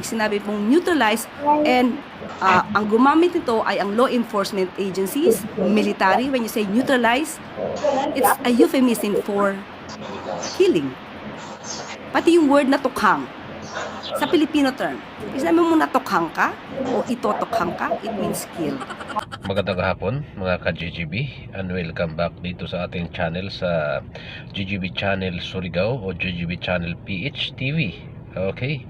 sinabi pong neutralize, and ang gumamit nito ay ang law enforcement agencies, military. When you say neutralize, it's a euphemism for killing. Pati yung word na tukhang, sa Filipino term, sinabi mo na tukhang ka o itotokhang ka, it means kill. Magandang hapon mga ka-GGB, and welcome back dito sa ating channel sa GGB Channel Surigao o GGB Channel PH TV. Okay,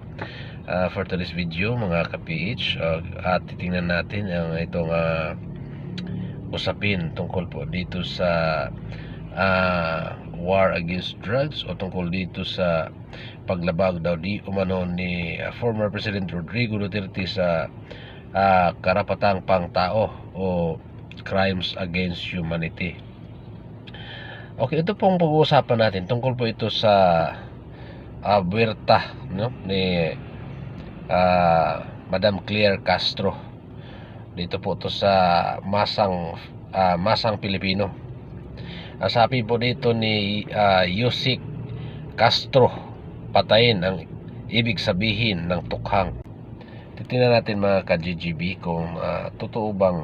for today's video mga ka-PH, at titingnan natin ang itong usapin tungkol po dito sa war against drugs, o tungkol dito sa paglabag daw di umano ni former President Rodrigo Duterte sa karapatang pangtao o crimes against humanity. Okay, ito pong pag-uusapan natin tungkol po ito sa buwerta, no, ni Madam Claire Castro. Dito po ito sa masang Pilipino. Sabi po dito ni Yusik Castro, patayin ang ibig sabihin ng tukhang. Titingnan natin mga ka-GGB kung totoo bang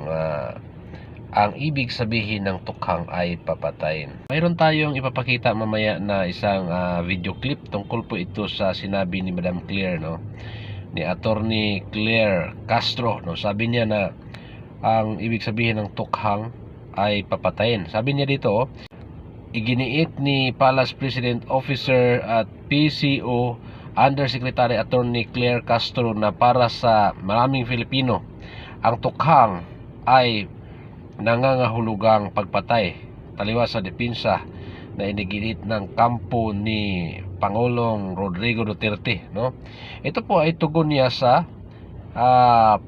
ang ibig sabihin ng tukhang ay papatayin. Mayroon tayong ipapakita mamaya na isang video clip tungkol po ito sa sinabi ni Madam Claire, no, ni Attorney Claire Castro, no. Sabi niya na ang ibig sabihin ng tukhang ay papatayin. Sabi niya dito, iginiit ni Palace President Officer at PCO Undersecretary Attorney Claire Castro na para sa maraming Filipino, ang tukhang ay nangangahulugang pagpatay taliwas sa depensa na iniginit ng kampo ni Pangulong Rodrigo Duterte, no? Ito po ay tugon niya sa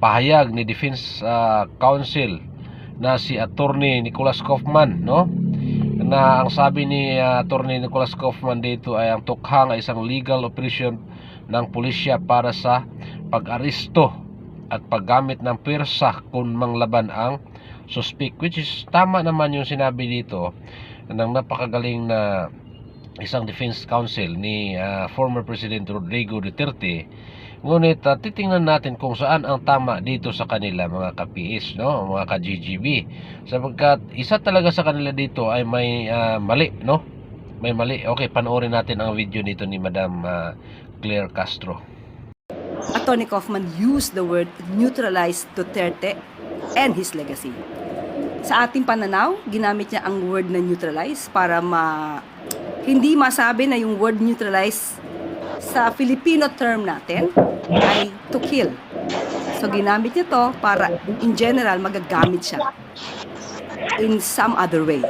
pahayag ni Defense Counsel na si Attorney Nicholas Kaufman, no? Na ang sabi ni Attorney Nicholas Kaufman dito ay ang tukhang ay isang legal operation ng pulisya para sa pag-aresto at paggamit ng pwersa kung manglaban ang suspect, which is tama naman yung sinabi dito ng napakagaling na isang defense counsel ni former President Rodrigo Duterte. Ngunit titingnan natin kung saan ang tama dito sa kanila mga ka-PS, no, mga ka-GGB, sapagkat isa talaga sa kanila dito ay may mali, no? May mali. Okay, panoorin natin ang video nito ni Madam Claire Castro. Attorney Kaufman used the word neutralize Duterte and his legacy. Sa ating pananaw, ginamit niya ang word na neutralize para hindi masabi na yung word neutralize sa Filipino term natin ay to kill. So ginamit niya to para in general magagamit siya in some other way.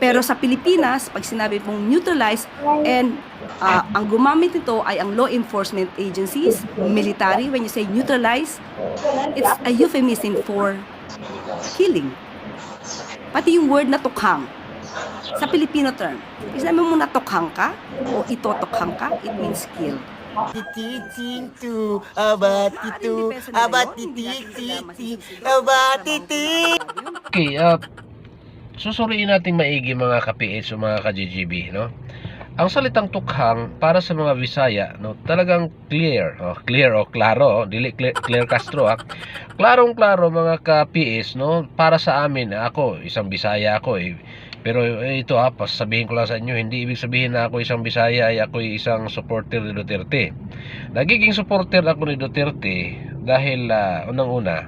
Pero sa Pilipinas, pag sinabi pong neutralize, and ang gumamit nito ay ang law enforcement agencies, military. When you say neutralize, it's a euphemism for killing. Pati yung word na tukhang, sa Filipino term, sinabi mo na tukhang ka o itotokhang ka, it means kill. Titing to abatitu abatititi abatiti. Okay, susuriin natin maigi mga ka-PH o mga ka-GGB, no? Ang salitang tukhang para sa mga Bisaya, no, talagang clear, clear o klaro, dili Claire Castro, klarong-klaro mga ka-PS, no, para sa amin. Ako isang Bisaya ako, pero ito sabihin ko lang sa inyo, hindi ibig sabihin na ako isang Bisaya ay ako isang supporter ni Duterte. Nagiging supporter ako ni Duterte dahil unang-una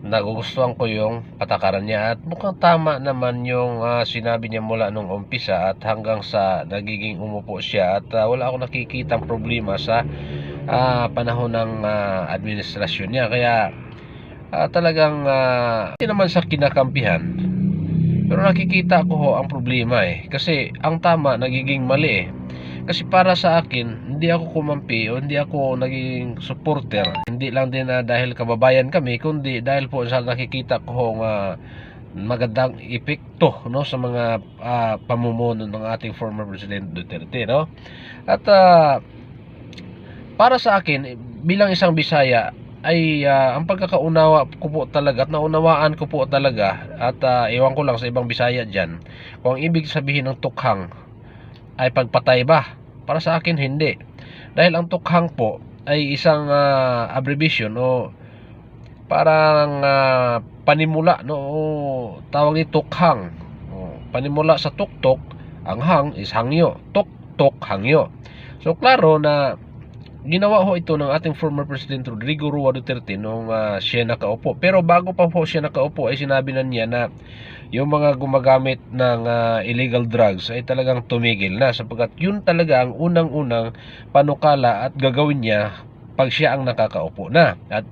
nagugustuhan ko yung patakaran niya, at mukhang tama naman yung sinabi niya mula nung umpisa at hanggang sa nagiging umupo siya, at wala akong nakikitang problema sa panahon ng administrasyon niya. Kaya talagang hindi naman sa kinakampihan, pero nakikita ko ang problema kasi ang tama nagiging mali Kasi para sa akin, hindi ako kumampi o hindi ako naging supporter. Hindi lang din dahil kababayan kami, kundi dahil po sa nakikita ko magandang epekto, no, sa mga pamumuno ng ating former President Duterte, no? At para sa akin, bilang isang Bisaya, ay ang pagkakaunawa ko po talaga at naunawaan ko po talaga, at ewan ko lang sa ibang Bisaya dyan, kung ang ibig sabihin ng tukhang ay pagpatay ba. Para sa akin hindi. Dahil ang tukhang po ay isang abbreviation o parang panimula, no, o tawag ni tukhang. Panimula sa tuktok, ang hang is hangyo, tuktok hangyo. So klaro na ginawa ho ito ng ating former President Rodrigo Roa Duterte nung siya nakaupo. Pero bago pa po siya nakaupo ay sinabi na niya na yung mga gumagamit ng illegal drugs ay talagang tumigil na, sapagkat yun talaga ang unang-unang panukala at gagawin niya pag siya ang nakakaupo na. At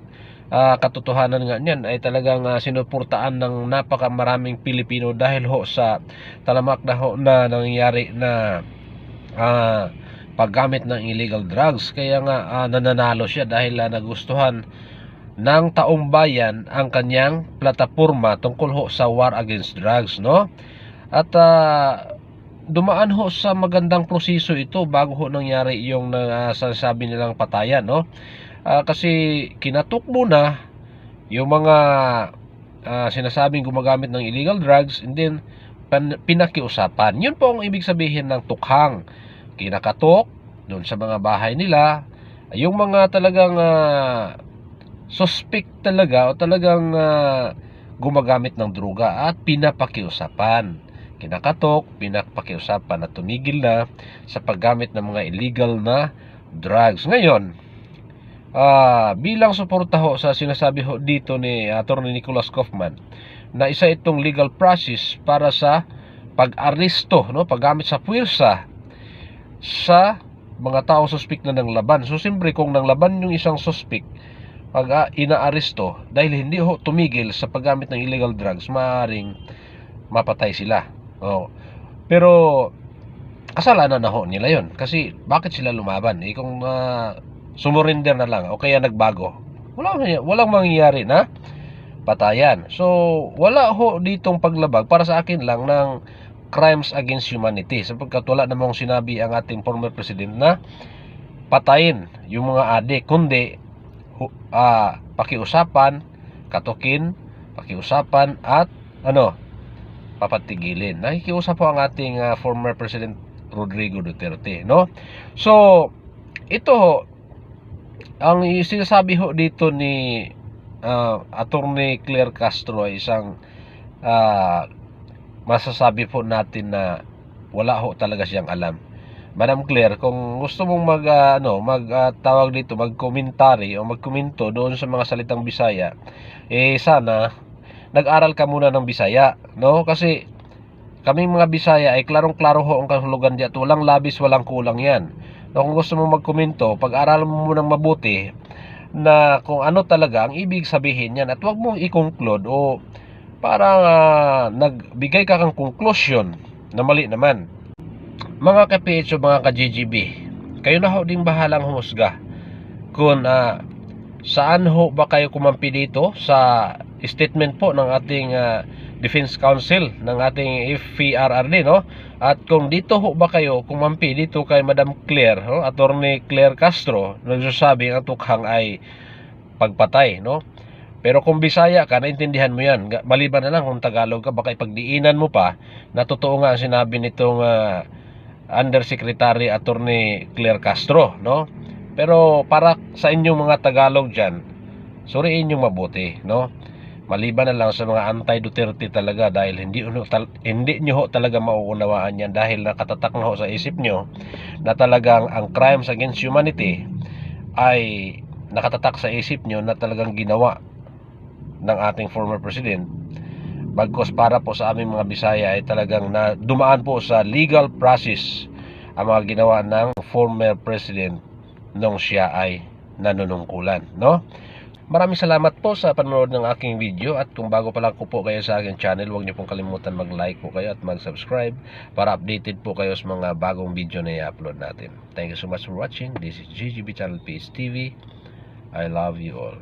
katotohanan nga niyan ay talagang sinuportaan ng napakamaraming Pilipino dahil ho sa talamak na ho na nangyayari na paggamit ng illegal drugs. Kaya nga nananalo siya dahil nagustuhan ng taong bayan ang kanyang plataporma tungkol ho sa war against drugs, no? At dumaan ho sa magandang proseso ito bago ho nangyari yung sasabi nilang patayan, no? Kasi kinatok muna yung mga sinasabing gumagamit ng illegal drugs, and then pinakiusapan. Yun po ang ibig sabihin ng tukhang. Kinakatok doon sa mga bahay nila yung mga talagang suspect talaga o talagang gumagamit ng droga at pinapakiusapan. Kinakatok, pinapakiusapan na tumigil na sa paggamit ng mga illegal na drugs. Ngayon, bilang suporta ho sa sinasabi ho dito ni Attorney Nicholas Kaufman na isa itong legal process para sa pag-aresto, no, paggamit sa puwersa sa mga tao suspect na ng laban. So siyempre kung nang laban yung isang suspect, pag inaaresto dahil hindi ho tumigil sa paggamit ng illegal drugs, maaaring mapatay sila. Pero kasalanan na ho nila yon, kasi bakit sila lumaban? Kung sumurinder na lang o kaya nagbago, walang mangyayari na patayan. So wala ho ditong paglabag para sa akin lang ng crimes against humanity, sapagkat wala namang sinabi ang ating former president na patayin yung mga adik, kundi pakiusapan, katukin, pakiusapan at papatigilin. Nakikiusap po ang ating former President Rodrigo Duterte, no? So ito ang sinasabi ho dito ni Attorney Claire Castro ay isang masasabi po natin na wala ho talaga siyang alam. Madam Claire, kung gusto mong magtawag dito, mag-commentary o magkomento doon sa mga salitang Bisaya, sana nag-aral ka muna ng Bisaya, no? Kasi kaming mga Bisaya ay klarong-klaro ho ang kahulugan diyan, walang labis, walang kulang yan. No, kung gusto mong magkomento, pag-aralan mo munang mabuti na kung ano talaga ang ibig sabihin yan, at huwag mong i-conclude o parang nagbigay ka kang conclusion na mali naman. Mga ka-PH o mga ka-GGB, kayo na ho ding bahalang humusga kung saan ho ba kayo kumampi dito sa statement po ng ating Defense Council ng ating FPRRD, no? At kung dito ho ba kayo kumampi dito kay Madam Claire, no? Attorney Claire Castro, nagsasabi ang tukhang ay pagpatay, no? Pero kung Bisaya ka, naintindihan mo yan. Maliban na lang kung Tagalog ka, baka ipagdiinan mo pa na totoo nga ang sinabi nitong Undersecretary Attorney Claire Castro, no? Pero para sa inyong mga Tagalog dyan, suriin nyo mabuti, no? Maliban na lang sa mga anti-Duterte talaga, dahil hindi nyo ho talaga mauunawaan yan, dahil nakatatak na ho sa isip nyo na talagang ang crimes against humanity ay nakatatak sa isip nyo na talagang ginawa ng ating former president, bagkos para po sa aming mga Bisaya ay talagang dumaan po sa legal process ang mga ginawa ng former president nung siya ay nanunungkulan, no? Maraming salamat po sa panonood ng aking video, at kung bago pa lang po kayo sa aking channel, huwag niyo pong kalimutan mag-like po kayo at mag-subscribe para updated po kayo sa mga bagong video na i-upload natin. Thank you so much for watching. This is GGB Channel PH TV. I love you all.